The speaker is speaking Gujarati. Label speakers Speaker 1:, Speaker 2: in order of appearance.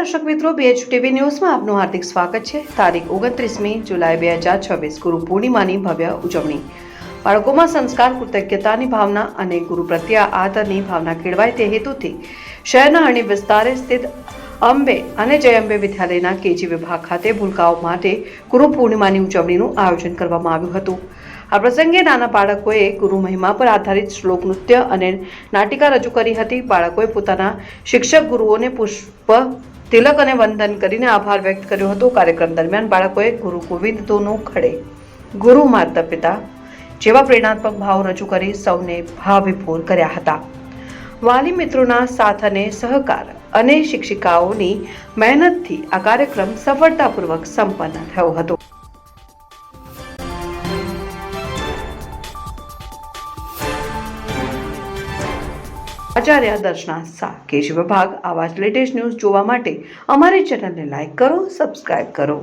Speaker 1: દર્શક મિત્રો, BHTV ન્યૂઝમાં આપનું હાર્દિક સ્વાગત છે। તારીખ 29મી જુલાઈ 2026 ગુરુ પૂર્ણિમાની ભવ્ય ઉજવણી। બાળકોમાં સંસ્કાર, કૃતજ્ઞતાની ભાવના અને ગુરુ પ્રત્યે આદરની ભાવના કેળવાય તે હેતુથી શહેરના અરણી વિસ્તારે સ્થિત અંબે અને જય અંબે વિદ્યાલયના KG વિભાગ ખાતે ભૂલકાઓ માટે ગુરુ પૂર્ણિમાની ઉજવણીનું આયોજન કરવામાં આવ્યું હતું। આ પ્રસંગે નાના બાળકોએ ગુરુ મહિમા પર આધારિત શ્લોક, નૃત્ય અને નાટિકા રજૂ કરી હતી। બાળકોએ પોતાના શિક્ષક ગુરુઓને પુષ્પ તિલક અને વંદન કરીને આભાર વ્યક્ત કર્યો હતો। કાર્યક્રમ દરમિયાન બાળકોએ ગુરુ ગોવિંદ દોનો ખડે, ગુરુ માતા પિતા જેવા પ્રેરણાત્મક ભાવ રજૂ કરી સૌને ભાવવિભોર કર્યા હતા। વાલી મિત્રોના સાથ અને સહકાર અને શિક્ષિકાઓની મહેનતથી આ કાર્યક્રમ સફળતાપૂર્વક સંપન્ન થયો હતો। આચાર્ય દર્શના શાહ, KG વિભાગ। આવા જ લેટેસ્ટ ન્યૂઝ જોવા માટે અમારી ચેનલને લાઈક કરો, સબસ્ક્રાઇબ કરો।